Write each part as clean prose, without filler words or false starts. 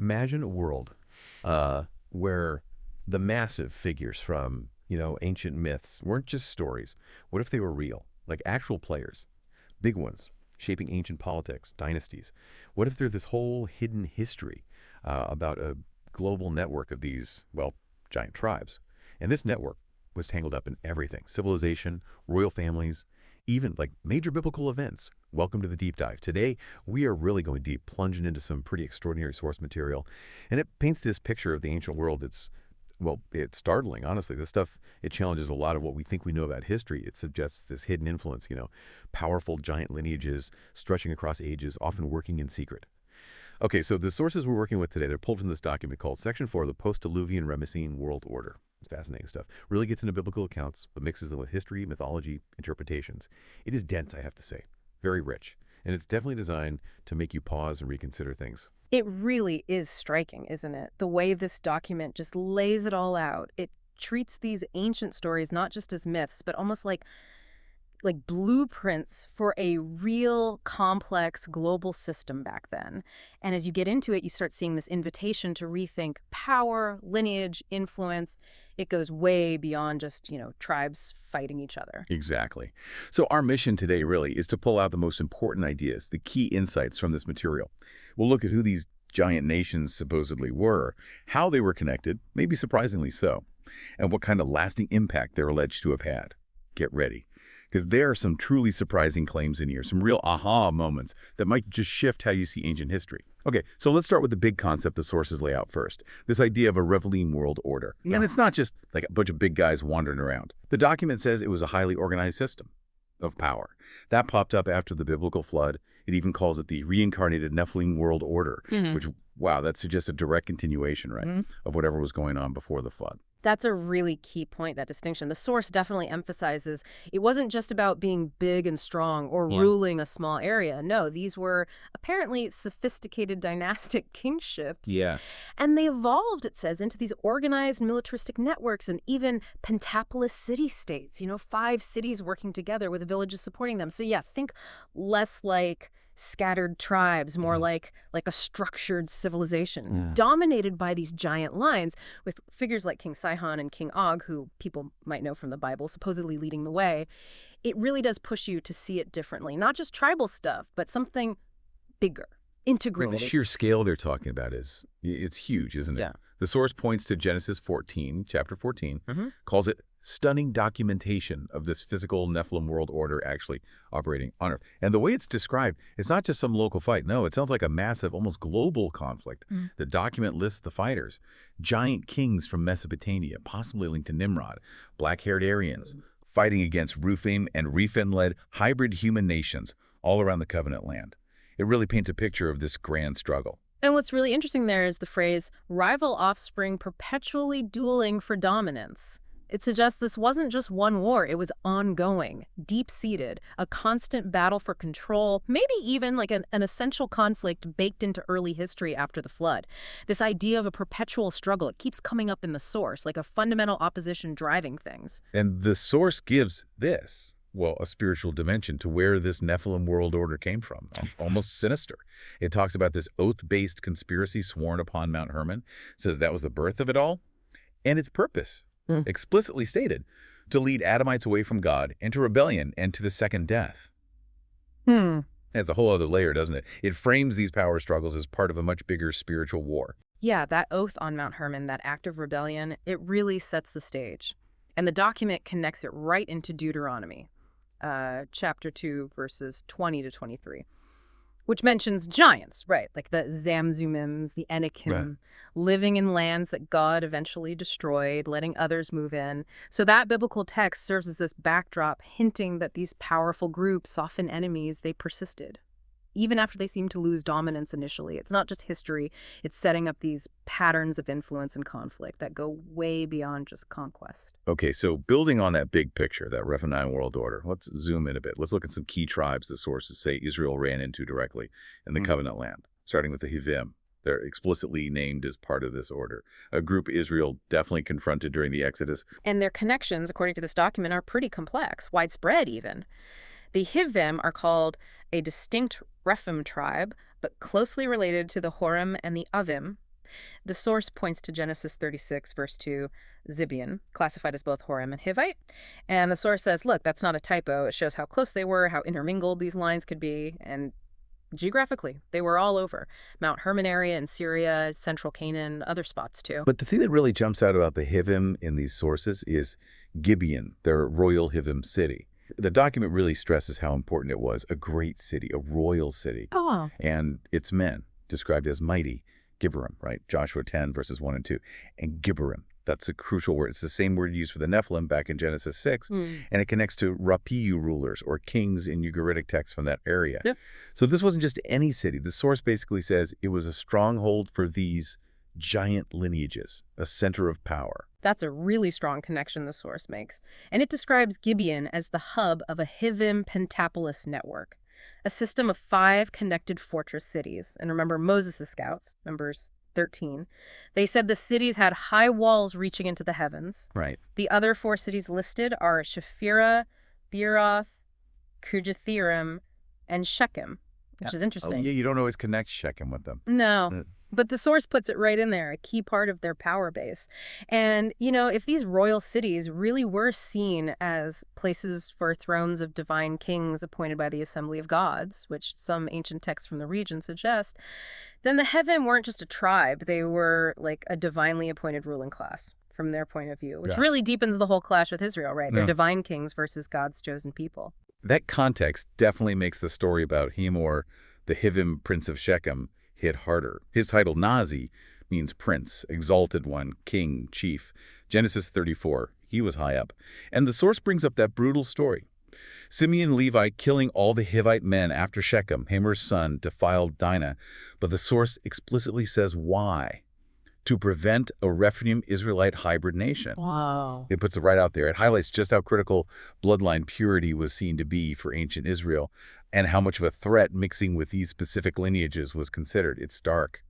imagine a world where the massive figures from, ancient myths weren't just stories. What if they were real, like actual players, big ones, shaping ancient politics, dynasties? What if there's this whole hidden history about a global network of these, well, giant tribes? And this network was tangled up in everything: civilization, royal families, even like major biblical events. Welcome to the deep dive. Today, we are really going deep, plunging into some pretty extraordinary source material. And it paints this picture of the ancient world. It's startling, honestly. This stuff, it challenges a lot of what we think we know about history. It suggests this hidden influence, powerful giant lineages stretching across ages, often working in secret. Okay, so the sources we're working with today, they're pulled from this document called Section 4 of the Post-Diluvian Ramesane World Order. It's fascinating stuff. Really gets into biblical accounts, but mixes them with history, mythology, interpretations. It is dense, I have to say. Very rich. And it's definitely designed to make you pause and reconsider things. It really is striking, isn't it? The way this document just lays it all out. It treats these ancient stories not just as myths, but almost like blueprints for a real complex global system back then. And as you get into it, you start seeing this invitation to rethink power, lineage, influence. It goes way beyond just, tribes fighting each other. Exactly. So our mission today really is to pull out the most important ideas, the key insights from this material. We'll look at who these giant nations supposedly were, how they were connected, maybe surprisingly so, and what kind of lasting impact they're alleged to have had. Get ready, because there are some truly surprising claims in here, some real aha moments that might just shift how you see ancient history. Okay, so let's start with the big concept the sources lay out first, this idea of a Rephaim World Order. And it's not just like a bunch of big guys wandering around. The document says it was a highly organized system of power. That popped up after the biblical flood. It even calls it the reincarnated Nephilim World Order, which, wow, that suggests a direct continuation, right, of whatever was going on before the flood. That's a really key point, that distinction. The source definitely emphasizes it wasn't just about being big and strong or ruling a small area. No, these were apparently sophisticated dynastic kingships. Yeah. And they evolved, it says, into these organized militaristic networks and even pentapolis city-states, 5 cities working together with villages supporting them. So yeah, think less like scattered tribes, more like a structured civilization, dominated by these giant lines, with figures like King Sihon and King Og, who people might know from the Bible, supposedly leading the way. It really does push you to see it differently. Not just tribal stuff, but something bigger, integrated. The sheer scale they're talking about it's huge, isn't it? Yeah. The source points to Genesis 14, chapter 14, calls it stunning documentation of this physical Nephilim world order actually operating on Earth. And the way it's described, it's not just some local fight. No, it sounds like a massive, almost global conflict. The document lists the fighters: giant kings from Mesopotamia, possibly linked to Nimrod, black-haired Aryans, fighting against Rephaim and Rephaim-led hybrid human nations all around the covenant land. It really paints a picture of this grand struggle. And what's really interesting there is the phrase, rival offspring perpetually dueling for dominance. It suggests this wasn't just one war, it was ongoing, deep-seated, a constant battle for control, maybe even like an essential conflict baked into early history after the flood. This idea of a perpetual struggle, it keeps coming up in the source, like a fundamental opposition driving things. And the source gives this, a spiritual dimension to where this Nephilim world order came from, almost sinister. It talks about this oath-based conspiracy sworn upon Mount Hermon, says that was the birth of it all, and its purpose. Explicitly stated, to lead Adamites away from God into rebellion and to the second death. It's a whole other layer, doesn't it? It frames these power struggles as part of a much bigger spiritual war. Yeah, that oath on Mount Hermon, that act of rebellion, it really sets the stage. And the document connects it right into Deuteronomy, chapter 2, verses 20 to 23. Which mentions giants, right, like the Zamzumims, the Anakim, living in lands that God eventually destroyed, letting others move in. So that biblical text serves as this backdrop, hinting that these powerful groups, often enemies, they persisted. Even after they seemed to lose dominance initially. It's not just history, it's setting up these patterns of influence and conflict that go way beyond just conquest. Okay, so building on that big picture, that Rephaim World Order, let's zoom in a bit. Let's look at some key tribes the sources say Israel ran into directly in the covenant land, starting with the Hivvim. They're explicitly named as part of this order, a group Israel definitely confronted during the Exodus. And their connections, according to this document, are pretty complex, widespread even. The Hivvim are called a distinct Rephaim tribe, but closely related to the Horim and the Avim, The source points to Genesis 36, verse 2, Zibeon, classified as both Horim and Hivite. And the source says, look, that's not a typo. It shows how close they were, how intermingled these lines could be, and geographically, they were all over. Mount Hermon area in Syria, central Canaan, other spots too. But the thing that really jumps out about the Hivvim in these sources is Gibeon, their royal Hivvim city. The document really stresses how important it was, a great city, a royal city. Oh, wow. And its men, described as mighty, Gibberim, right? Joshua 10, verses 1 and 2. And Gibberim, that's a crucial word. It's the same word used for the Nephilim back in Genesis 6, and it connects to Rapiyu rulers or kings in Ugaritic texts from that area. Yeah. So this wasn't just any city. The source basically says it was a stronghold for these giant lineages, a center of power. That's a really strong connection the source makes. And it describes Gibeon as the hub of a Hivvim pentapolis network, a system of 5 connected fortress cities. And remember Moses' scouts, Numbers 13. They said the cities had high walls reaching into the heavens. Right. The other 4 cities listed are Shephirah, Beeroth, Kirjathirim, and Shechem, which is interesting. Oh, yeah, you don't always connect Shechem with them. No. But the source puts it right in there, a key part of their power base. And, you know, if these royal cities really were seen as places for thrones of divine kings appointed by the assembly of gods, which some ancient texts from the region suggest, then the Hivvim weren't just a tribe. They were like a divinely appointed ruling class from their point of view, which really deepens the whole clash with Israel, right? They're divine kings versus God's chosen people. That context definitely makes the story about Hamor, the Hivvim prince of Shechem, hit harder. His title, Nazi, means prince, exalted one, king, chief. Genesis 34, he was high up. And the source brings up that brutal story. Simeon and Levi killing all the Hivite men after Shechem, Hamor's son, defiled Dinah. But the source explicitly says why. To prevent a Rephaim-Israelite hybrid nation. Wow. It puts it right out there. It highlights just how critical bloodline purity was seen to be for ancient Israel and how much of a threat mixing with these specific lineages was considered. It's stark.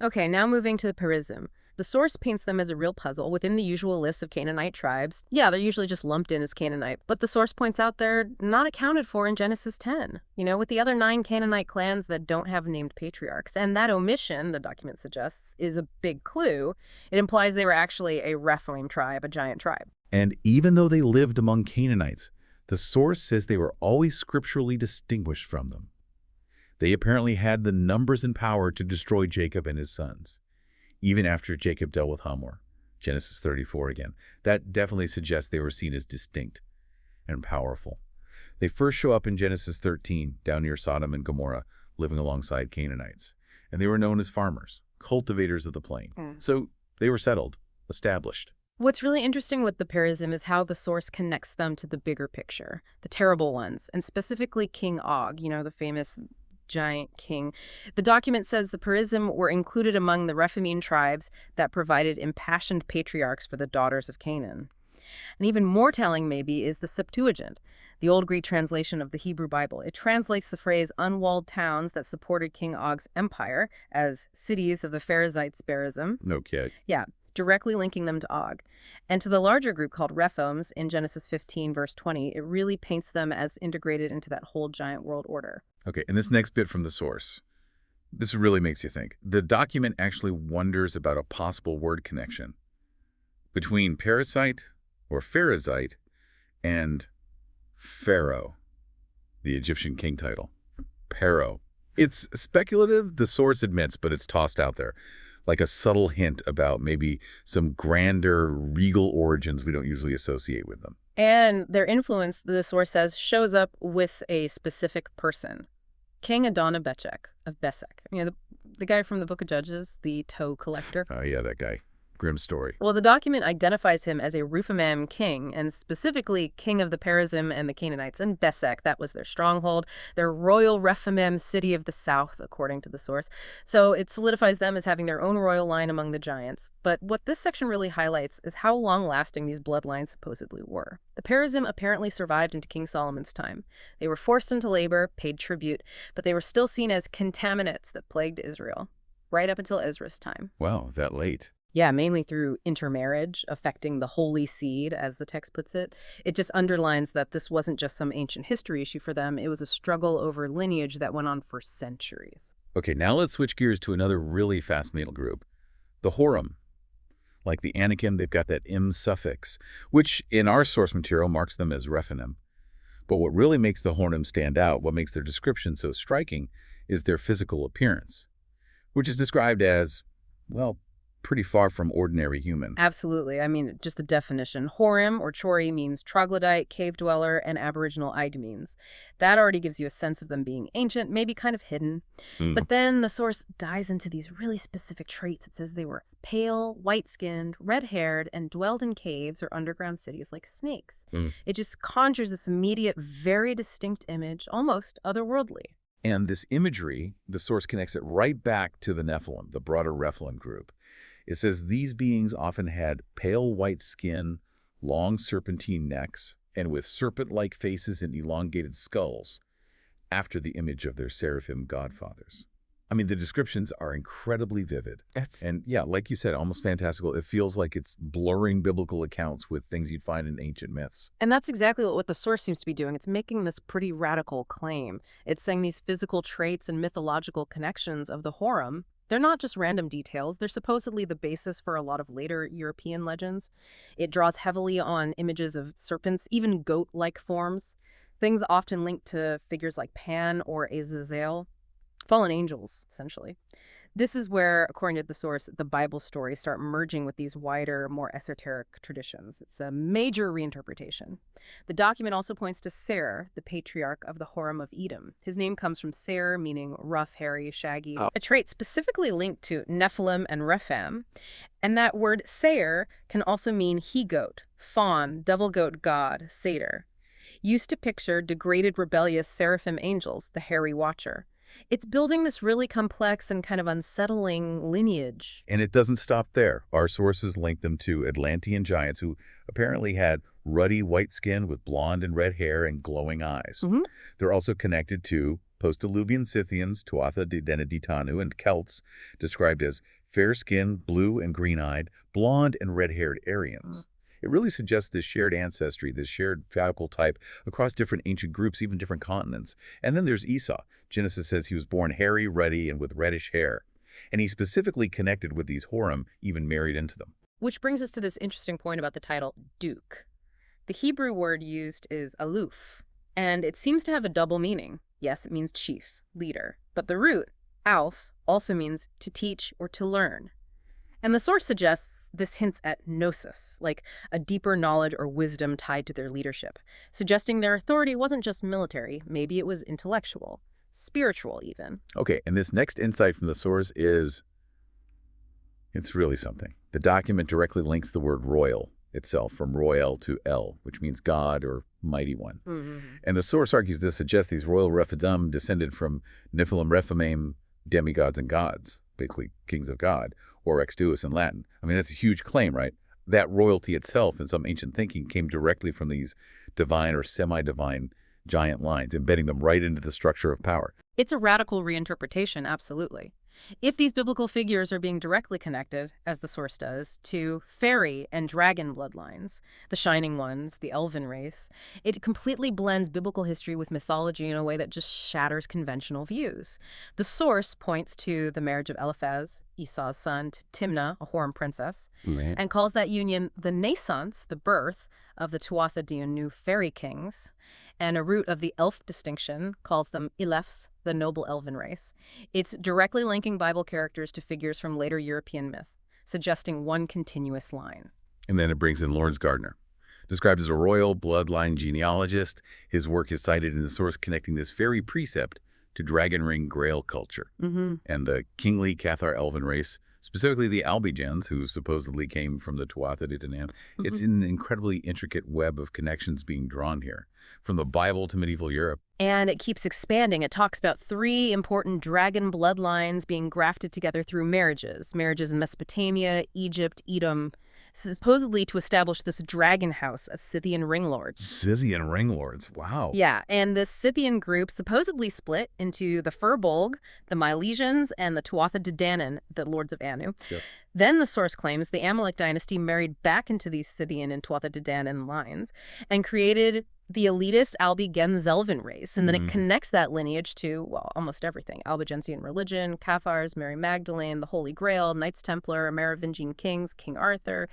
Okay, now moving to the Perizzim. The source paints them as a real puzzle within the usual list of Canaanite tribes. Yeah, they're usually just lumped in as Canaanite, but the source points out they're not accounted for in Genesis 10, you know, with the other 9 Canaanite clans that don't have named patriarchs. And that omission, the document suggests, is a big clue. It implies they were actually a Rephaim tribe, a giant tribe. And even though they lived among Canaanites, the source says they were always scripturally distinguished from them. They apparently had the numbers and power to destroy Jacob and his sons, even after Jacob dealt with Hamor. Genesis 34 again. That definitely suggests they were seen as distinct and powerful. They first show up in Genesis 13, down near Sodom and Gomorrah, living alongside Canaanites. And they were known as farmers, cultivators of the plain. So they were settled, established. What's really interesting with the Perizzim is how the source connects them to the bigger picture, the terrible ones, and specifically King Og, you know, the famous giant king. The document says the Perizzim were included among the Rephaim tribes that provided impassioned patriarchs for the daughters of Canaan. And even more telling, maybe, is the Septuagint, the Old Greek translation of the Hebrew Bible. It translates the phrase unwalled towns that supported King Og's empire as cities of the Pharisaites Perizzim. No kid. Yeah, directly linking them to Og. And to the larger group called Rephaims in Genesis 15, verse 20, it really paints them as integrated into that whole giant world order. Okay, and this next bit from the source, this really makes you think. The document actually wonders about a possible word connection between parasite or Pharisite and Pharaoh, the Egyptian king title. Pharaoh. It's speculative, the source admits, but it's tossed out there, like a subtle hint about maybe some grander, regal origins we don't usually associate with them. And their influence, the source says, shows up with a specific person. King Adonibechek of Besek. You know, the guy from the Book of Judges, the toe collector. Oh, yeah, that guy. Grim story. Well, the document identifies him as a Rephaim king, and specifically king of the Perizzim and the Canaanites. And Besek, that was their stronghold, their royal Rephaim city of the south, according to the source. So it solidifies them as having their own royal line among the giants. But what this section really highlights is how long-lasting these bloodlines supposedly were. The Perizzim apparently survived into King Solomon's time. They were forced into labor, paid tribute, but they were still seen as contaminants that plagued Israel, right up until Ezra's time. Wow, that late. Yeah, mainly through intermarriage, affecting the holy seed, as the text puts it. It just underlines that this wasn't just some ancient history issue for them. It was a struggle over lineage that went on for centuries. Okay, now let's switch gears to another really fascinating group, The Horim, like the Anakim, they've got that im suffix, which in our source material marks them as Rephaim. But what really makes the Horim stand out, what makes their description so striking, is their physical appearance, which is described as, well, pretty far from ordinary human. Absolutely. I mean, just the definition. Horim or Chori means troglodyte, cave dweller, and Aboriginal Idumeans. That already gives you a sense of them being ancient, maybe kind of hidden. But then the source dives into these really specific traits. It says they were pale, white-skinned, red-haired, and dwelled in caves or underground cities like snakes. It just conjures this immediate, very distinct image, almost otherworldly. And this imagery, the source connects it right back to the Nephilim, the broader Rephaim group. It says these beings often had pale white skin, long serpentine necks, and with serpent-like faces and elongated skulls, after the image of their seraphim godfathers. I mean, the descriptions are incredibly vivid. And yeah, like you said, almost fantastical. It feels like it's blurring biblical accounts with things you'd find in ancient myths. And that's exactly what the source seems to be doing. It's making this pretty radical claim. It's saying these physical traits and mythological connections of the Horim, they're not just random details. They're supposedly the basis for a lot of later European legends. It draws heavily on images of serpents, even goat-like forms, things often linked to figures like Pan or Azazel, fallen angels, essentially. This is where, according to the source, the Bible stories start merging with these wider, more esoteric traditions. It's a major reinterpretation. The document also points to Ser, the patriarch of the Horim of Edom. His name comes from Ser, meaning rough, hairy, shaggy, a trait specifically linked to Nephilim and Rephaim. And that word Ser can also mean he-goat, fawn, devil-goat god, satyr. Used to picture degraded, rebellious seraphim angels, the hairy watcher. It's building this really complex and kind of unsettling lineage. And it doesn't stop there. Our sources link them to Atlantean giants who apparently had ruddy white skin with blonde and red hair and glowing eyes. They're also connected to post-Diluvian Scythians, Tuatha De Danann, and Celts, described as fair-skinned, blue and green-eyed, blonde and red-haired Aryans. It really suggests this shared ancestry, this shared physical type across different ancient groups, even different continents. And then there's Esau. Genesis says he was born hairy, ruddy, and with reddish hair. And he specifically connected with these Horim, even married into them. Which brings us to this interesting point about the title, Duke. The Hebrew word used is aluf, and it seems to have a double meaning. Yes, it means chief, leader. But the root, alf, also means to teach or to learn. And the source suggests this hints at gnosis, like a deeper knowledge or wisdom tied to their leadership, suggesting their authority wasn't just military, maybe it was intellectual, spiritual even. Okay, and this next insight from the source is, it's really something. The document directly links the word royal itself from royal to El, which means God or mighty one. And the source argues this suggests these royal Rephaim descended from Nephilim Rephaim, demigods and gods, basically kings of God, or ex duos in Latin. I mean, that's a huge claim, right? That royalty itself in some ancient thinking came directly from these divine or semi-divine giant lines, embedding them right into the structure of power. It's a radical reinterpretation, absolutely. If these biblical figures are being directly connected, as the source does, to fairy and dragon bloodlines, the Shining Ones, the elven race, it completely blends biblical history with mythology in a way that just shatters conventional views. The source points to the marriage of Eliphaz, Esau's son, to Timnah, a Horim princess, and calls that union the naissance, the birth, of the Tuatha De Danann fairy kings, and a root of the elf distinction calls them Ilefs, the noble elven race. It's directly linking Bible characters to figures from later European myth, suggesting one continuous line. And then it brings in Lawrence Gardner. Described as a royal bloodline genealogist, his work is cited in the source connecting this fairy precept to dragon ring grail culture and the kingly Caphtor elven race, specifically the Albigens, who supposedly came from the Tuatha De Danann. It's an incredibly intricate web of connections being drawn here, from the Bible to medieval Europe. And it keeps expanding. It talks about 3 important dragon bloodlines being grafted together through marriages. Marriages in Mesopotamia, Egypt, Edom, supposedly to establish this dragon house of Scythian ringlords. Scythian ringlords, wow. Yeah, and the Scythian group supposedly split into the Firbolg, the Milesians, and the Tuatha De Danann, the lords of Aamu. Then the source claims the Amalek dynasty married back into these Scythian and Tuatha De Danann lines and created the elitist Albi-Genzelvin race, and then it connects that lineage to, well, almost everything. Albigensian religion, Cathars, Mary Magdalene, the Holy Grail, Knights Templar, Merovingian kings, King Arthur,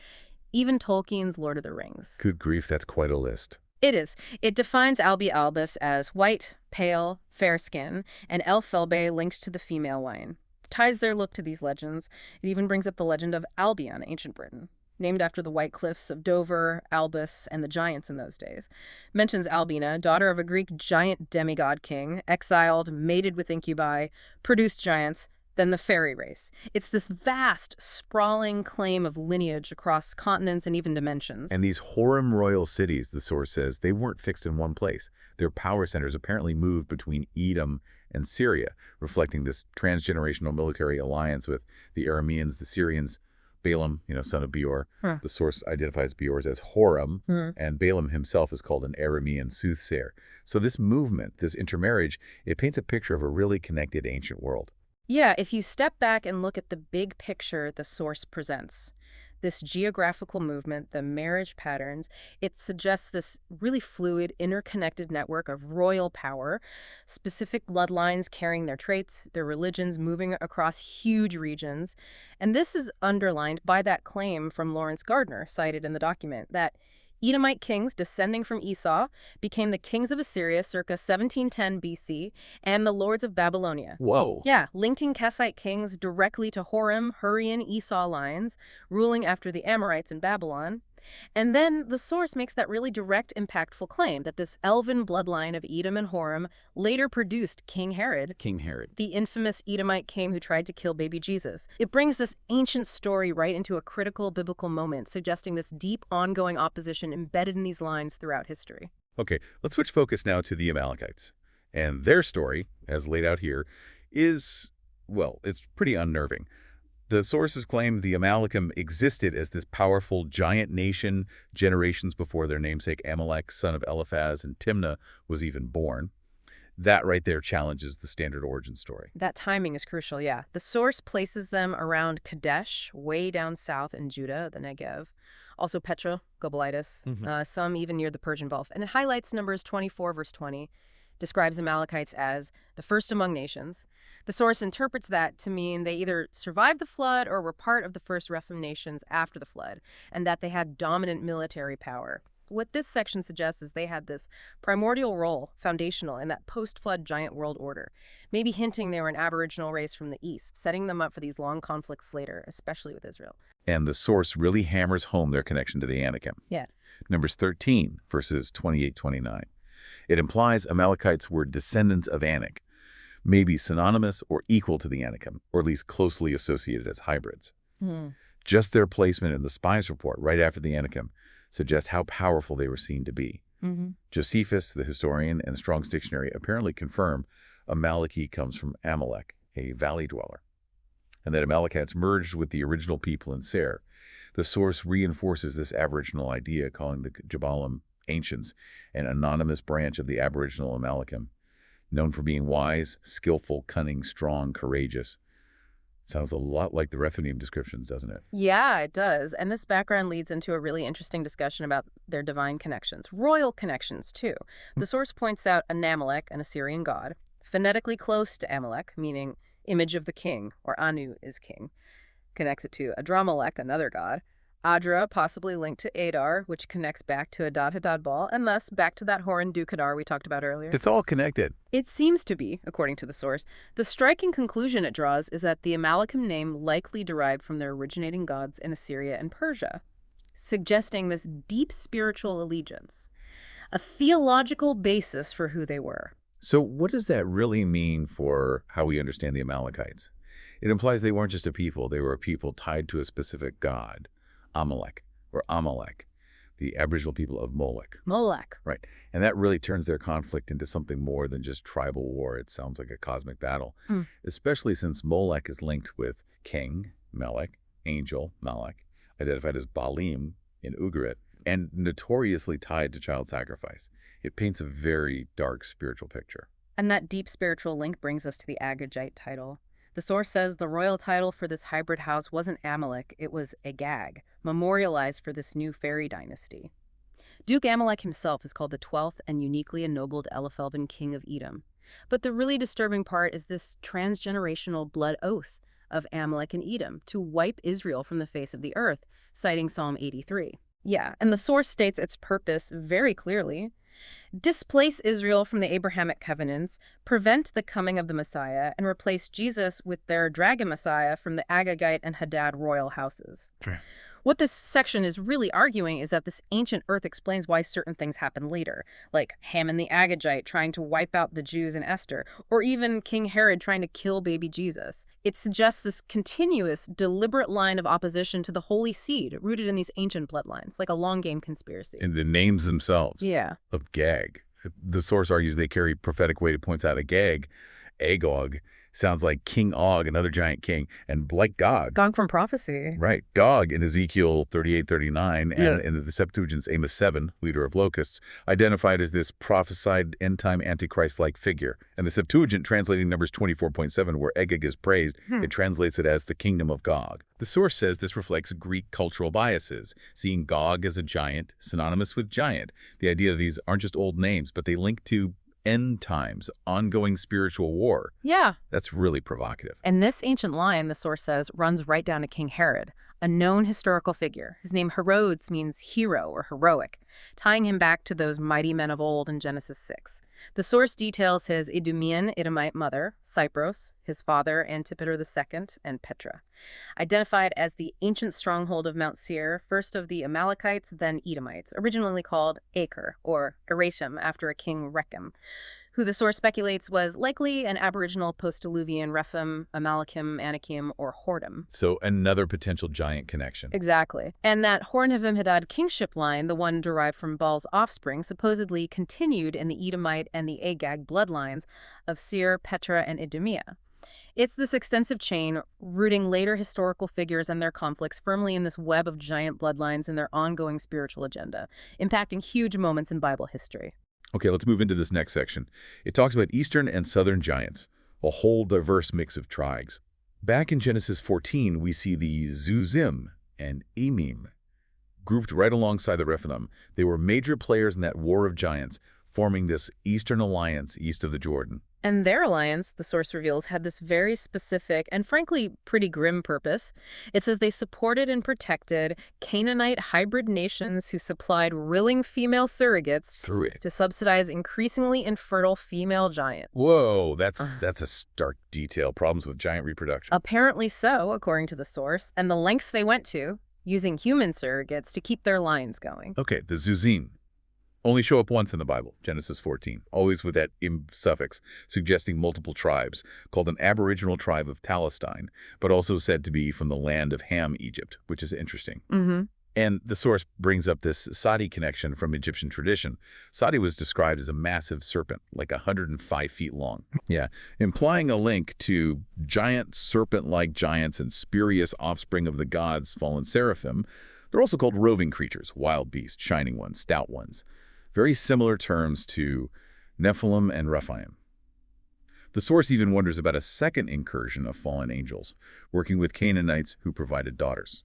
even Tolkien's Lord of the Rings. Good grief, that's quite a list. It is. It defines Albi Albus as white, pale, fair skin, and Elphelbe links to the female line. Ties their look to these legends. It even brings up the legend of Albion, ancient Britain, named after the white cliffs of Dover, Albus, and the giants in those days. Mentions Albina, daughter of a Greek giant demigod king, exiled, mated with incubi, produced giants, then the fairy race. It's this vast, sprawling claim of lineage across continents and even dimensions. And these Horim royal cities, the source says, they weren't fixed in one place. Their power centers apparently moved between Edom and Syria, reflecting this transgenerational military alliance with the Arameans, the Syrians, Balaam, son of Beor. The source identifies Beor as Horim, and Balaam himself is called an Aramean soothsayer. So this movement, this intermarriage, it paints a picture of a really connected ancient world. Yeah, if you step back and look at the big picture the source presents, this geographical movement, the marriage patterns, it suggests this really fluid, interconnected network of royal power, specific bloodlines carrying their traits, their religions moving across huge regions. And this is underlined by that claim from Lawrence Gardner, cited in the document, that Edomite kings descending from Esau became the kings of Assyria circa 1710 BC and the lords of Babylonia. Whoa. Yeah, linking Kassite kings directly to Horim, Hurrian, Esau lines, ruling after the Amorites in Babylon. And then the source makes that really direct, impactful claim that this elven bloodline of Edom and Horim later produced King Herod. King Herod. The infamous Edomite king who tried to kill baby Jesus. It brings this ancient story right into a critical biblical moment, suggesting this deep, ongoing opposition embedded in these lines throughout history. Okay, let's switch focus now to the Amalekites. And their story, as laid out here, is, well, it's pretty unnerving. The sources claim the Amalekim existed as this powerful giant nation generations before their namesake Amalek, son of Eliphaz and Timnah, was even born. That right there challenges the standard origin story. That timing is crucial, yeah. The source places them around Kadesh, way down south in Judah, the Negev. Also Petra, Gobelitis, some even near the Persian Gulf. And it highlights Numbers 24, verse 20, describes Amalekites as the first among nations. The source interprets that to mean they either survived the flood or were part of the first Rephaim nations after the flood, and that they had dominant military power. What this section suggests is they had this primordial role, foundational, in that post-flood giant world order, maybe hinting they were an aboriginal race from the east, setting them up for these long conflicts later, especially with Israel. And the source really hammers home their connection to the Anakim. Yeah. Numbers 13, verses 28-29. It implies Amalekites were descendants of Anak, maybe synonymous or equal to the Anakim, or at least closely associated as hybrids. Just their placement in the spies report right after the Anakim suggests how powerful they were seen to be. Josephus, the historian, and Strong's Dictionary apparently confirm Amaleki comes from Amalek, a valley dweller, and that Amalekites merged with the original people in Seir. The source reinforces this aboriginal idea, calling the Jabalim ancients an anonymous branch of the aboriginal Amalekim, known for being wise, skillful, cunning, strong, courageous. Sounds a lot like the Rephaim descriptions, doesn't it? Yeah, it does. And this background leads into a really interesting discussion about their divine connections, royal connections, too. The source points out Anamelech, an Assyrian god, phonetically close to Amalek, meaning image of the king, or Anu is king. Connects it to Adramelech, another god. Adra, possibly linked to Adar, which connects back to Adad Hadad-Bal, and thus back to that Horin Dukadar we talked about earlier. It's all connected. It seems to be, according to the source. The striking conclusion it draws is that the Amalekim name likely derived from their originating gods in Assyria and Persia, suggesting this deep spiritual allegiance, a theological basis for who they were. So what does that really mean for how we understand the Amalekites? It implies they weren't just a people, they were a people tied to a specific god. Amalek, or Amalek, the Aboriginal people of Molech. Molech. Right. And that really turns their conflict into something more than just tribal war. It sounds like a cosmic battle, especially since Molech is linked with king, Melech, angel, Malach, identified as Baalim in Ugarit, and notoriously tied to child sacrifice. It paints a very dark spiritual picture. And that deep spiritual link brings us to the Agagite title. The source says the royal title for this hybrid house wasn't Amalek, it was Agag, memorialized for this new fairy dynasty. Duke Amalek himself is called the 12th and uniquely ennobled Eliphelbin king of Edom. But the really disturbing part is this transgenerational blood oath of Amalek and Edom to wipe Israel from the face of the earth, citing Psalm 83. Yeah, and the source states its purpose very clearly. Displace Israel from the Abrahamic covenants, prevent the coming of the Messiah, and replace Jesus with their dragon Messiah from the Agagite and Hadad royal houses. Fair. What this section is really arguing is that this ancient earth explains why certain things happen later, like Haman the Agagite trying to wipe out the Jews in Esther, or even King Herod trying to kill baby Jesus. It suggests this continuous, deliberate line of opposition to the holy seed rooted in these ancient bloodlines, like a long-game conspiracy. In the names themselves. Yeah. Of Gag. The source argues they carry prophetic weight. It points out Agag, Agog, sounds like King Og, another giant king, and like Gog. Gog from prophecy. Right. Gog in Ezekiel 38:39 and in the Septuagint's Amos 7, leader of locusts, identified as this prophesied end-time Antichrist-like figure. And the Septuagint, translating Numbers 24.7, where Agag is praised, it translates it as the kingdom of Gog. The source says this reflects Greek cultural biases, seeing Gog as a giant, synonymous with giant. The idea that these aren't just old names, but they link to end times, ongoing spiritual war. Yeah. That's really provocative. And this ancient line, the source says, runs right down to King Herod, a known historical figure. His name Herodes means hero or heroic, tying him back to those mighty men of old in Genesis 6. The source details his Edomite mother, Cypros, his father, Antipater II, and Petra. Identified as the ancient stronghold of Mount Seir, first of the Amalekites, then Edomites, originally called Acre, or Ereshim, after a king Rechem, who the source speculates was likely an aboriginal post-Diluvian Rephaim, Amalekim, Anakim, or Horim. So another potential giant connection. Exactly. And that Horn-Hivvim-Hadad kingship line, the one derived from Baal's offspring, supposedly continued in the Edomite and the Agag bloodlines of Seir, Petra, and Idumea. It's this extensive chain, rooting later historical figures and their conflicts firmly in this web of giant bloodlines and their ongoing spiritual agenda, impacting huge moments in Bible history. Okay, let's move into this next section. It talks about eastern and southern giants, a whole diverse mix of tribes. Back in Genesis 14, we see the Zuzim and Emim grouped right alongside the Rephaim. They were major players in that war of giants, forming this eastern alliance east of the Jordan. And their alliance, the source reveals, had this very specific and frankly pretty grim purpose. It says they supported and protected Canaanite hybrid nations who supplied willing female surrogates Through it. to subsidize increasingly infertile female giants. Whoa, that's a stark detail. Problems with giant reproduction. Apparently so, according to the source, and the lengths they went to, using human surrogates to keep their lines going. Okay, the Zuzim only show up once in the Bible, Genesis 14, always with that im suffix, suggesting multiple tribes, called an aboriginal tribe of Palestine, but also said to be from the land of Ham, Egypt, which is interesting. And the source brings up this Sadi connection from Egyptian tradition. Sadi was described as a massive serpent, like 105 feet long. Yeah, implying a link to giant serpent-like giants and spurious offspring of the gods, fallen seraphim. They're also called roving creatures, wild beasts, shining ones, stout ones. Very similar terms to Nephilim and Rephaim. The source even wonders about a second incursion of fallen angels, working with Canaanites who provided daughters.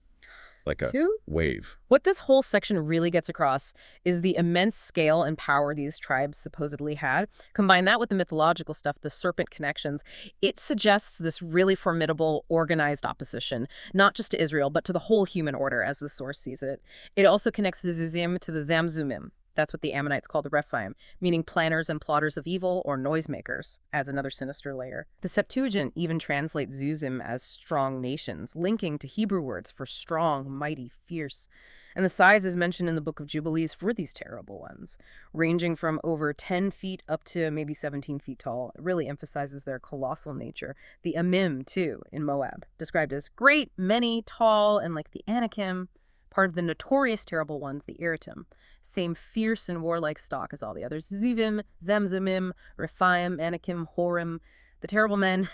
Like a wave. What this whole section really gets across is the immense scale and power these tribes supposedly had. Combine that with the mythological stuff, the serpent connections, it suggests this really formidable, organized opposition, not just to Israel, but to the whole human order, as the source sees it. It also connects the Zuzim to the Zamzumim. That's what the Ammonites call the Rephaim, meaning planners and plotters of evil or noisemakers, adds another sinister layer. The Septuagint even translates Zuzim as strong nations, linking to Hebrew words for strong, mighty, fierce. And the size is mentioned in the Book of Jubilees for these terrible ones, ranging from over 10 feet up to maybe 17 feet tall. It really emphasizes their colossal nature. The Amim, too, in Moab, described as great, many, tall, and like the Anakim, part of the notorious terrible ones, the Cherethim. Same fierce and warlike stock as all the others. Zivim, Zamzumim, Rephaim, Anakim, Horim, the terrible men.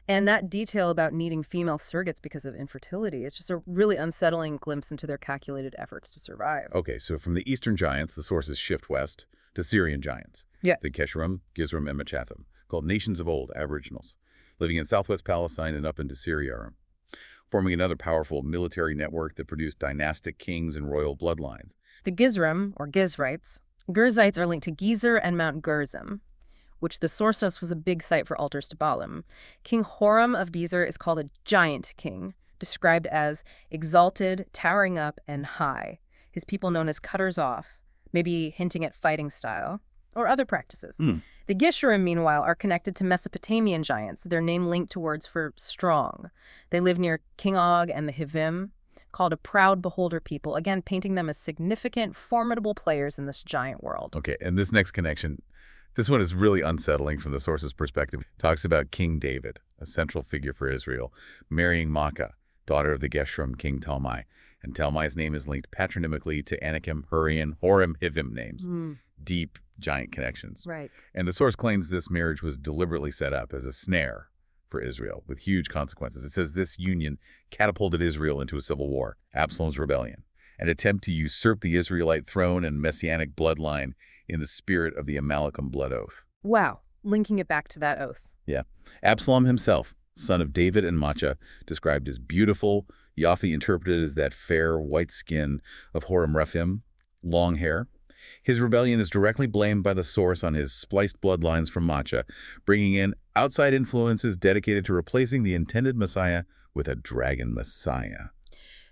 And that detail about needing female surrogates because of infertility, it's just a really unsettling glimpse into their calculated efforts to survive. Okay, so from the eastern giants, the sources shift west to Syrian giants. Yeah. The Kesharim, Gizrim, and Mechathim, called nations of old, aboriginals, living in southwest Palestine and up into Syria. forming another powerful military network that produced dynastic kings and royal bloodlines. The Gizrim, or Gizrites, Girzites are linked to Gezer and Mount Gerizim, which the source says was a big site for altars to Baalim. King Horim of Bezer is called a giant king, described as exalted, towering up, and high. His people known as cutters off, maybe hinting at fighting style, or other practices. The Gishurim, meanwhile, are connected to Mesopotamian giants, their name linked to words for strong. They live near King Og and the Hivvim, called a proud beholder people, again painting them as significant, formidable players in this giant world. Okay, and this next connection, this one is really unsettling from the source's perspective. It talks about King David, a central figure for Israel, marrying Maacah, daughter of the Geshurim king Talmai. And Talmai's name is linked patronymically to Anakim, Hurrian, Horim, Hivvim names. Deep, giant connections. Right. And the source claims this marriage was deliberately set up as a snare for Israel with huge consequences. It says this union catapulted Israel into a civil war, Absalom's rebellion, an attempt to usurp the Israelite throne and messianic bloodline in the spirit of the Amalekite blood oath. Wow, linking it back to that oath. Yeah. Absalom himself, son of David and Maacah, described as beautiful, Yafi interpreted as that fair white skin of Horim Rephaim, long hair. His rebellion is directly blamed by the source on his spliced bloodlines from Maacah, bringing in outside influences dedicated to replacing the intended Messiah with a dragon Messiah.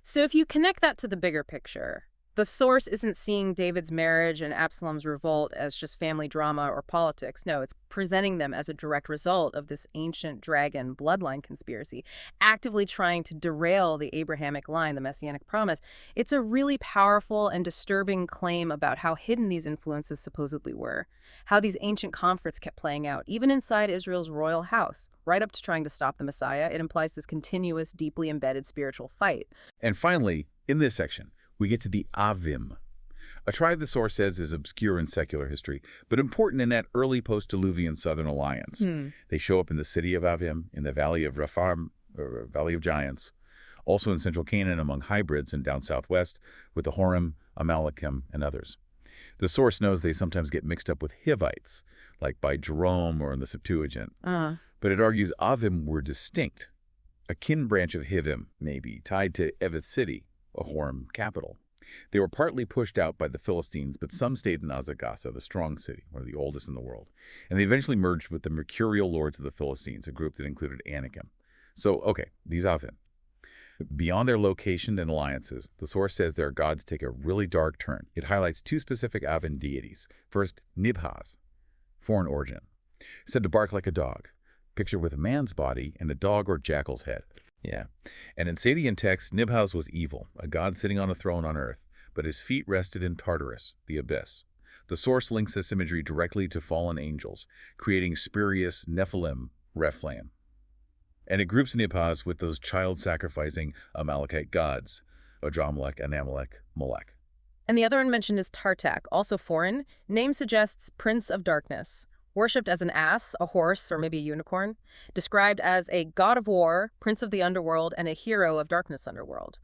So if you connect that to the bigger picture, the source isn't seeing David's marriage and Absalom's revolt as just family drama or politics. No, it's presenting them as a direct result of this ancient dragon bloodline conspiracy, actively trying to derail the Abrahamic line, the messianic promise. It's a really powerful and disturbing claim about how hidden these influences supposedly were, how these ancient conflicts kept playing out, even inside Israel's royal house, right up to trying to stop the Messiah. It implies this continuous, deeply embedded spiritual fight. And finally, in this section, we get to the Avim, a tribe the source says is obscure in secular history, but important in that early post-Diluvian Southern Alliance. They show up in the city of Avim, in the Valley of Rephaim, or Valley of Giants, also in central Canaan among hybrids and down southwest with the Horim, Amalekim, and others. The source knows they sometimes get mixed up with Hivites, like by Jerome or in the Septuagint. But it argues Avim were distinct, a kin branch of Hivvim, maybe, tied to Evith City, a Horim capital. They were partly pushed out by the Philistines, but some stayed in Azagasa, the strong city, one of the oldest in the world. And they eventually merged with the mercurial lords of the Philistines, a group that included Anakim. So, okay, these Avim. Beyond their location and alliances, the source says their gods take a really dark turn. It highlights two specific Avim deities. First, Nibhaz, foreign origin, said to bark like a dog, pictured with a man's body and a dog or jackal's head. Yeah. And in Sadian texts, Nibhaz was evil, a god sitting on a throne on earth, but his feet rested in Tartarus, the abyss. The source links this imagery directly to fallen angels, creating spurious Nephilim, Rephaim. And it groups Nibhaz with those child-sacrificing Amalekite gods, Adramelech, Anamelech, Molech. And the other one mentioned is Tartak, also foreign. Name suggests Prince of Darkness. Worshipped as an ass, a horse, or maybe a unicorn, described as a god of war, prince of the underworld, and a hero of darkness underworld.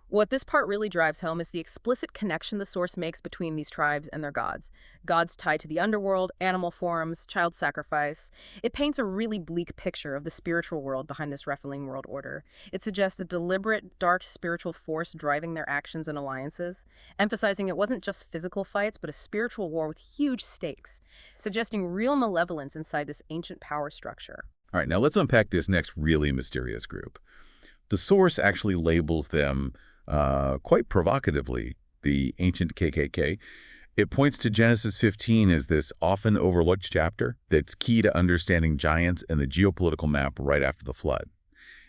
What this part really drives home is the explicit connection the source makes between these tribes and their gods. Gods tied to the underworld, animal forms, child sacrifice. It paints a really bleak picture of the spiritual world behind this Rephaim world order. It suggests a deliberate, dark spiritual force driving their actions and alliances, emphasizing it wasn't just physical fights, but a spiritual war with huge stakes, suggesting real malevolence inside this ancient power structure. All right, now let's unpack this next really mysterious group. The source actually labels them quite provocatively, the ancient KKK. It points to Genesis 15 as this often overlooked chapter that's key to understanding giants and the geopolitical map right after the flood.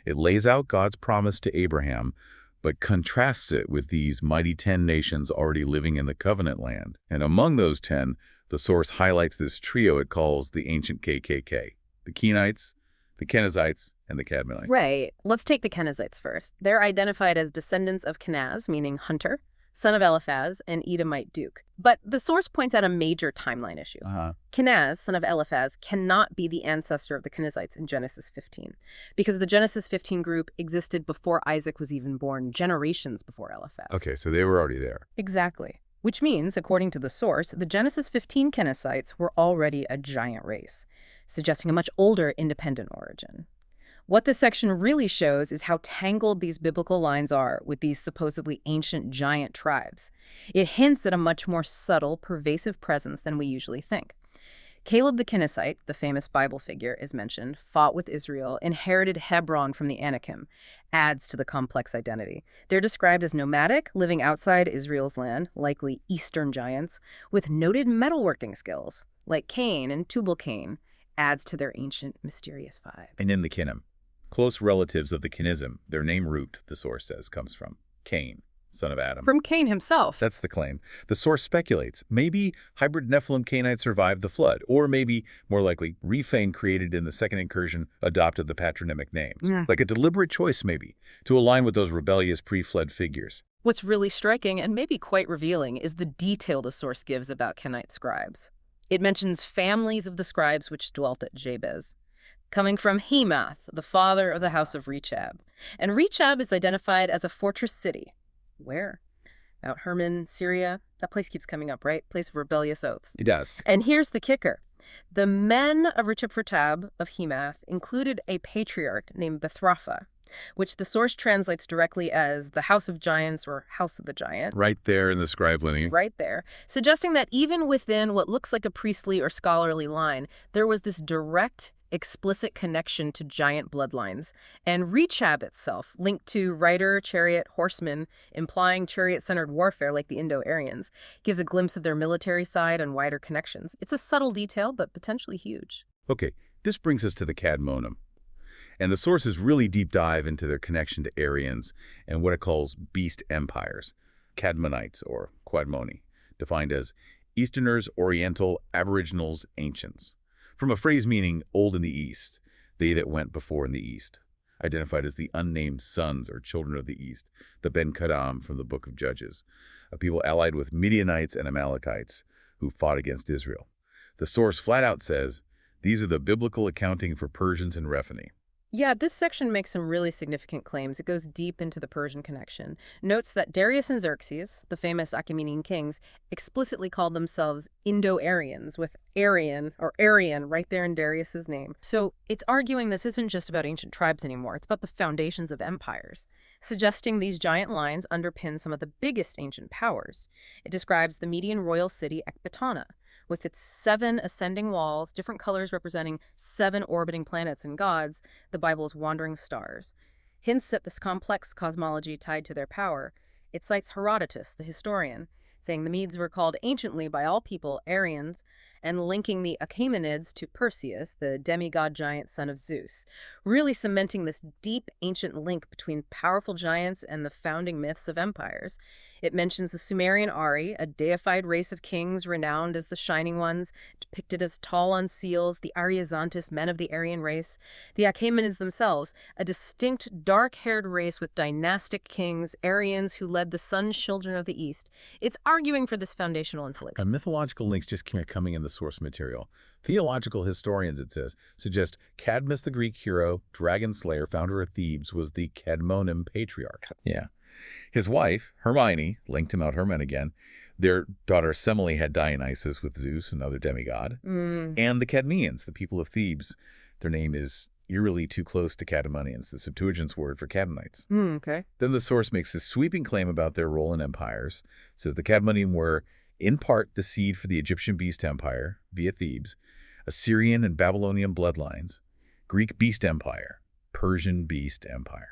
It lays out God's promise to Abraham, but contrasts it with these mighty 10 nations already living in the covenant land. And among those 10, the source highlights this trio it calls the ancient KKK, the Kenites, the Kenizzites, and the Cadmonites. Right. Let's take the Kenizzites first. They're identified as descendants of Kenaz, meaning hunter, son of Eliphaz, and Edomite duke. But the source points out a major timeline issue. Kenaz, son of Eliphaz, cannot be the ancestor of the Kenizzites in Genesis 15, because the Genesis 15 group existed before Isaac was even born, generations before Eliphaz. Okay, so they were already there. Exactly. Which means, according to the source, the Genesis 15 Kenizzites were already a giant race, suggesting a much older independent origin. What this section really shows is how tangled these biblical lines are with these supposedly ancient giant tribes. It hints at a much more subtle, pervasive presence than we usually think. Caleb the Kenizzite, the famous Bible figure, is mentioned, fought with Israel, inherited Hebron from the Anakim, adds to the complex identity. They're described as nomadic, living outside Israel's land, likely Eastern giants, with noted metalworking skills, like Cain and Tubal-Cain, adds to their ancient, mysterious vibe. And in the Kinim, close relatives of the Kenizzim, their name root, the source says, comes from Cain, son of Adam. From Cain himself. That's the claim. The source speculates maybe hybrid Nephilim Canaanites survived the flood, or maybe, more likely, Rephaim created in the second incursion adopted the patronymic names. Like a deliberate choice, maybe, to align with those rebellious pre-flood figures. What's really striking, and maybe quite revealing, is the detail the source gives about Canaanite scribes. It mentions families of the scribes which dwelt at Jabez, coming from Hemath, the father of the house of Rechab. And Rechab is identified as a fortress city. Where? Mount Hermon, Syria. That place keeps coming up, right? Place of rebellious oaths. It does. And here's the kicker. The men of Rechab of Hemath included a patriarch named Bethrapha, which the source translates directly as the house of giants or house of the giant. Right there in the scribe lineage. Right there, suggesting that even within what looks like a priestly or scholarly line, there was this direct, explicit connection to giant bloodlines, and Rechab itself, linked to rider, chariot, horseman, implying chariot-centered warfare like the Indo-Aryans, gives a glimpse of their military side and wider connections. It's a subtle detail, but potentially huge. Okay, this brings us to the Cadmonim. And the sources really deep dive into their connection to Aryans and what it calls beast empires, Cadmonites or Quadmoni, defined as Easterners, Oriental, Aboriginals, Ancients. From a phrase meaning old in the East, they that went before in the East, identified as the unnamed sons or children of the East, the Ben Kadam from the Book of Judges, a people allied with Midianites and Amalekites who fought against Israel. The source flat out says, these are the biblical accounting for Persians and Rephaim. Yeah, this section makes some really significant claims. It goes deep into the Persian connection. Notes that Darius and Xerxes, the famous Achaemenid kings, explicitly called themselves Indo-Aryans, with Aryan or Aryan right there in Darius's name. So it's arguing this isn't just about ancient tribes anymore. It's about the foundations of empires, suggesting these giant lines underpin some of the biggest ancient powers. It describes the Median royal city Ecbatana, with its 7 ascending walls, different colors representing 7 orbiting planets and gods, the Bible's wandering stars. Hints at this complex cosmology tied to their power. It cites Herodotus, the historian, saying the Medes were called anciently by all people Aryans, and linking the Achaemenids to Perseus, the demigod giant son of Zeus, really cementing this deep ancient link between powerful giants and the founding myths of empires. It mentions the Sumerian Ari, a deified race of kings renowned as the Shining Ones, depicted as tall on seals, the Ariazantis, men of the Aryan race. The Achaemenids themselves, a distinct dark-haired race with dynastic kings, Aryans who led the sun children of the East. It's arguing for this foundational influence. And mythological links just keep coming in the source material. Theological historians, it says, suggest Cadmus, the Greek hero, dragon slayer, founder of Thebes, was the Cadmonim patriarch. Yeah. His wife, Hermione, linked to Mount Hermon again. Their daughter Semele had Dionysus with Zeus, another demigod. And the Cadmeans, the people of Thebes, their name is eerily too close to Cadmonians, the Septuagint's word for Canaanites. Okay. Then the source makes this sweeping claim about their role in empires. It says the Cadmonian were, in part, the seed for the Egyptian beast empire via Thebes, Assyrian and Babylonian bloodlines, Greek beast empire, Persian beast empire.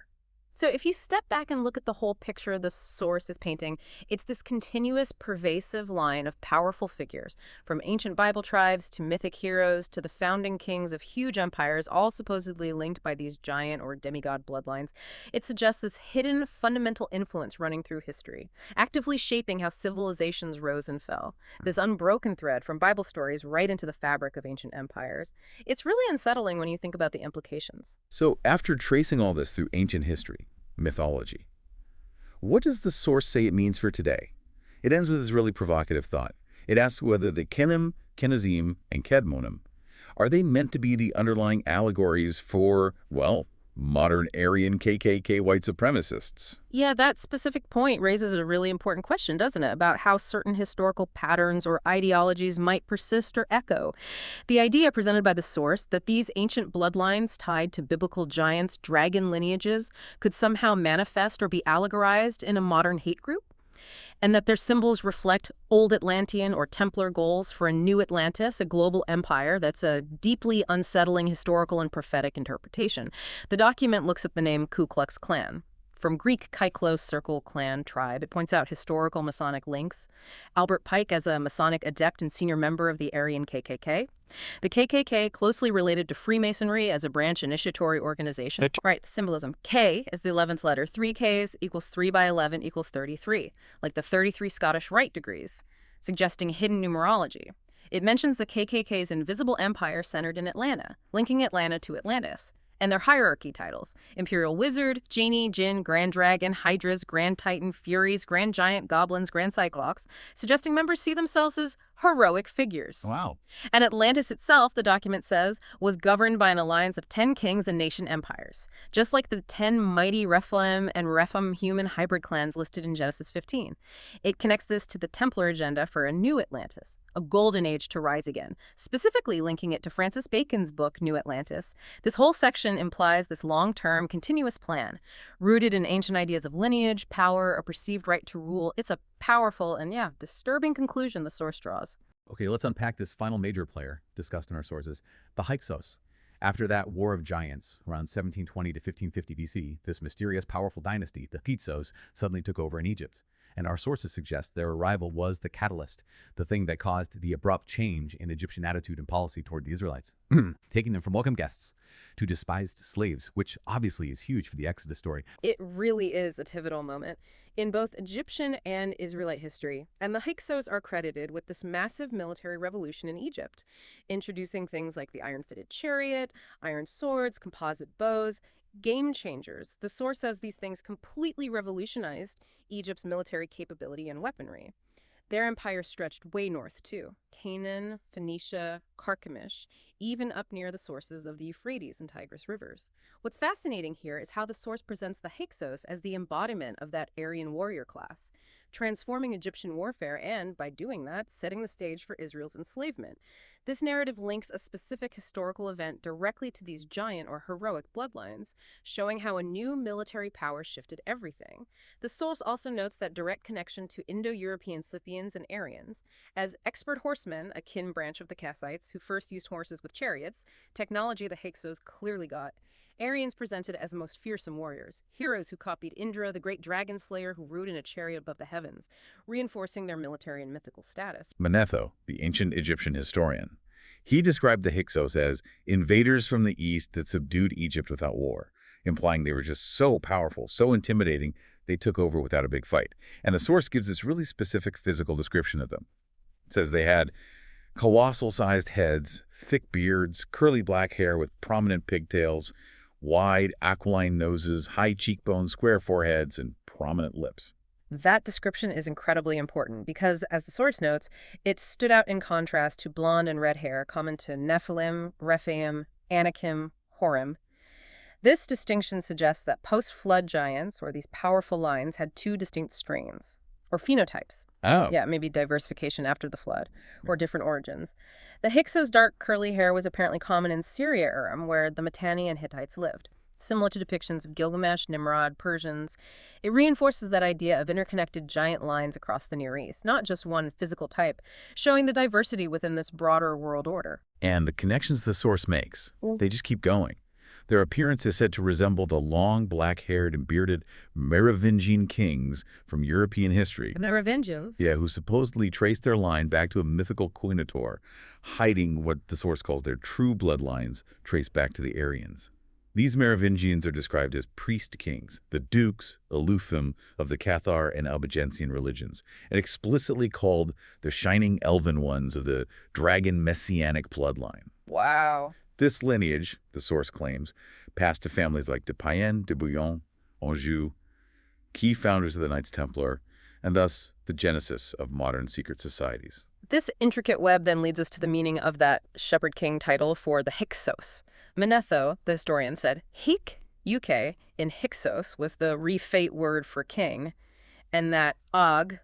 So if you step back and look at the whole picture the source is painting, it's this continuous, pervasive line of powerful figures, from ancient Bible tribes to mythic heroes to the founding kings of huge empires, all supposedly linked by these giant or demigod bloodlines. It suggests this hidden, fundamental influence running through history, actively shaping how civilizations rose and fell. This unbroken thread from Bible stories right into the fabric of ancient empires. It's really unsettling when you think about the implications. So after tracing all this through ancient history, mythology, what does the source say it means for today? It ends with this really provocative thought. It asks whether the Kenim, Kenizzim, and Cadmonim, are they meant to be the underlying allegories for, well, modern Aryan KKK white supremacists. Yeah, that specific point raises a really important question, doesn't it, about how certain historical patterns or ideologies might persist or echo. The idea presented by the source that these ancient bloodlines tied to biblical giants' dragon lineages could somehow manifest or be allegorized in a modern hate group, and that their symbols reflect old Atlantean or Templar goals for a new Atlantis, a global empire, that's a deeply unsettling historical and prophetic interpretation. The document looks at the name Ku Klux Klan. From Greek Hyksos circle clan tribe, it points out historical Masonic links. Albert Pike as a Masonic adept and senior member of the Aryan KKK. The KKK closely related to Freemasonry as a branch initiatory organization. Right, the symbolism. K is the 11th letter. 3 Ks equals 3 by 11 equals 33, like the 33 Scottish Rite degrees, suggesting hidden numerology. It mentions the KKK's invisible empire centered in Atlanta, linking Atlanta to Atlantis, and their hierarchy titles: Imperial Wizard, Genie, Jinn, Grand Dragon, Hydras, Grand Titan, Furies, Grand Giant, Goblins, Grand Cyclops, suggesting members see themselves as heroic figures. Wow. And Atlantis itself, the document says, was governed by an alliance of 10 kings and nation empires, just like the 10 mighty Rephaim and Rephaim human hybrid clans listed in Genesis 15. It connects this to the Templar agenda for a new Atlantis, a golden age to rise again, specifically linking it to Francis Bacon's book, New Atlantis. This whole section implies this long-term, continuous plan, rooted in ancient ideas of lineage, power, a perceived right to rule. It's a powerful and, disturbing conclusion the source draws. Okay, let's unpack this final major player discussed in our sources, the Hyksos. After that War of Giants, around 1720 to 1550 BC, this mysterious, powerful dynasty, the Hyksos, suddenly took over in Egypt. And our sources suggest their arrival was the catalyst, the thing that caused the abrupt change in Egyptian attitude and policy toward the Israelites, taking them from welcome guests to despised slaves, which obviously is huge for the Exodus story. It really is a pivotal moment in both Egyptian and Israelite history, and the Hyksos are credited with this massive military revolution in Egypt, introducing things like the iron-fitted chariot, iron swords, composite bows, game changers. The source says these things completely revolutionized Egypt's military capability and weaponry. Their empire stretched way north, too. Canaan, Phoenicia, Carchemish, even up near the sources of the Euphrates and Tigris rivers. What's fascinating here is how the source presents the Hyksos as the embodiment of that Aryan warrior class, transforming Egyptian warfare and, by doing that, setting the stage for Israel's enslavement. This narrative links a specific historical event directly to these giant or heroic bloodlines, showing how a new military power shifted everything. The source also notes that direct connection to Indo-European Scythians and Aryans. As expert horsemen, a kin branch of the Kassites, who first used horses with chariots, technology the Hyksos clearly got. Aryans presented as the most fearsome warriors, heroes who copied Indra, the great dragon slayer who rode in a chariot above the heavens, reinforcing their military and mythical status. Manetho, the ancient Egyptian historian, he described the Hyksos as invaders from the east that subdued Egypt without war, implying they were just so powerful, so intimidating, they took over without a big fight. And the source gives this really specific physical description of them. It says they had colossal-sized heads, thick beards, curly black hair with prominent pigtails, wide, aquiline noses, high cheekbones, square foreheads, and prominent lips. That description is incredibly important because, as the source notes, it stood out in contrast to blonde and red hair common to Nephilim, Rephaim, Anakim, Horim. This distinction suggests that post-flood giants, or these powerful lines, had two distinct strains, or phenotypes. Oh. Yeah, maybe diversification after the flood, or different origins. The Hyksos' dark curly hair was apparently common in Syria Urim, where the Mitanni and Hittites lived. Similar to depictions of Gilgamesh, Nimrod, Persians, it reinforces that idea of interconnected giant lines across the Near East, not just one physical type, showing the diversity within this broader world order. And the connections the source makes, they just keep going. Their appearance is said to resemble the long, black-haired and bearded Merovingian kings from European history. The Merovingians? Yeah, who supposedly traced their line back to a mythical Quinator, hiding what the source calls their true bloodlines traced back to the Aryans. These Merovingians are described as priest kings, the dukes, Elufim, of the Caphtor and Albigensian religions, and explicitly called the shining elven ones of the dragon messianic bloodline. Wow. This lineage, the source claims, passed to families like de Payenne, de Bouillon, Anjou, key founders of the Knights Templar, and thus the genesis of modern secret societies. This intricate web then leads us to the meaning of that shepherd king title for the Hyksos. Manetho, the historian, said, Hyk UK in Hyksos was the Rephate word for king, and that Algug,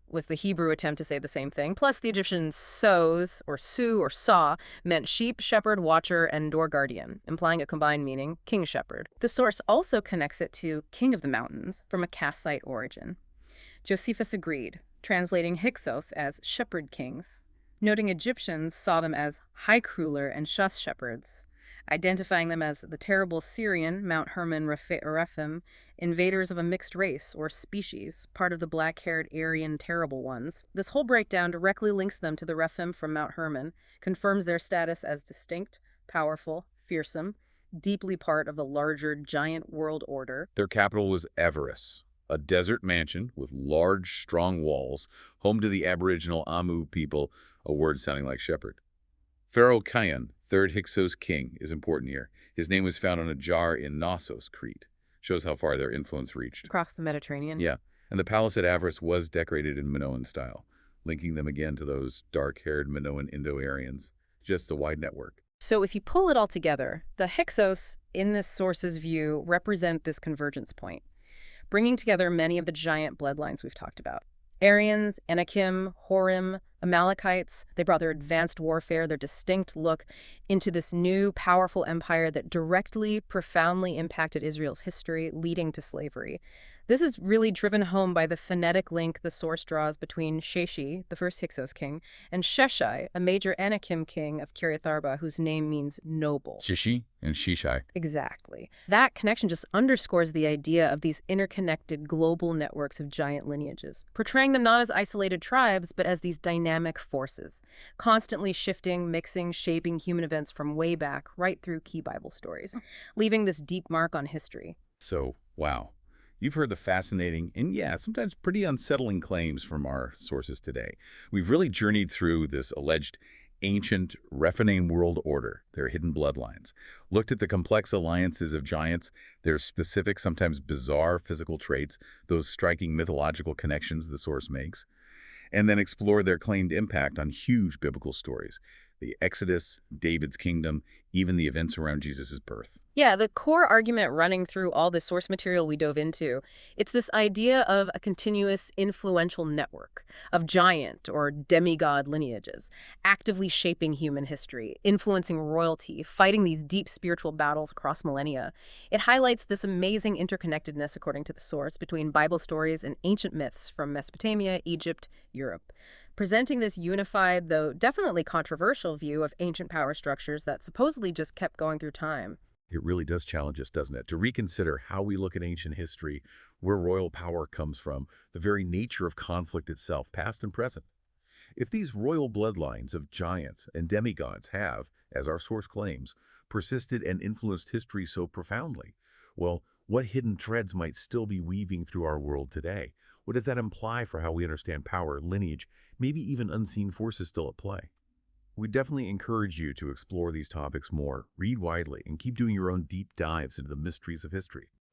was the Hebrew attempt to say the same thing, plus the Egyptian Sos, or Su, or Saw, meant sheep, shepherd, watcher, and door guardian, implying a combined meaning, king shepherd. The source also connects it to king of the mountains, from a Kassite origin. Josephus agreed, translating Hyksos as shepherd kings, noting Egyptians saw them as Hykruler and Shus shepherds, identifying them as the terrible Syrian, Mount Hermon Rephaim, invaders of a mixed race or species, part of the black-haired Aryan terrible ones. This whole breakdown directly links them to the Rephaim from Mount Hermon, confirms their status as distinct, powerful, fearsome, deeply part of the larger giant world order. Their capital was Avaris, a desert mansion with large, strong walls, home to the aboriginal Aamu people, a word sounding like shepherd. Pharaoh Kion, third Hyksos king, is important here. His name was found on a jar in Knossos, Crete. Shows how far their influence reached. Across the Mediterranean? Yeah, and the palace at Avaris was decorated in Minoan style, linking them again to those dark-haired Minoan Indo-Aryans. Just a wide network. So if you pull it all together, the Hyksos, in this source's view, represent this convergence point, bringing together many of the giant bloodlines we've talked about. Aryans, Anakim, Horim, Amalekites, they brought their advanced warfare, their distinct look, into this new, powerful empire that directly, profoundly impacted Israel's history, leading to slavery. This is really driven home by the phonetic link the source draws between Sheshi, the first Hyksos king, and Sheshai, a major Anakim king of Kiryat Arba, whose name means noble. Shishi and Shishai. Exactly. That connection just underscores the idea of these interconnected global networks of giant lineages, portraying them not as isolated tribes, but as these dynamic forces, constantly shifting, mixing, shaping human events from way back right through key Bible stories, leaving this deep mark on history. So, wow. You've heard the fascinating and, yeah, sometimes pretty unsettling claims from our sources today. We've really journeyed through this alleged ancient Rephaim World Order, their hidden bloodlines, looked at the complex alliances of giants, their specific, sometimes bizarre physical traits, those striking mythological connections the source makes, and then explored their claimed impact on huge biblical stories, the Exodus, David's kingdom, even the events around Jesus' birth. Yeah, the core argument running through all the source material we dove into, it's this idea of a continuous influential network of giant or demigod lineages, actively shaping human history, influencing royalty, fighting these deep spiritual battles across millennia. It highlights this amazing interconnectedness, according to the source, between Bible stories and ancient myths from Mesopotamia, Egypt, Europe, presenting this unified, though definitely controversial view of ancient power structures that supposedly just kept going through time. It really does challenge us, doesn't it, to reconsider how we look at ancient history, where royal power comes from, the very nature of conflict itself, past and present. If these royal bloodlines of giants and demigods have, as our source claims, persisted and influenced history so profoundly, well, what hidden threads might still be weaving through our world today? What does that imply for how we understand power, lineage, maybe even unseen forces still at play? We definitely encourage you to explore these topics more, read widely, and keep doing your own deep dives into the mysteries of history.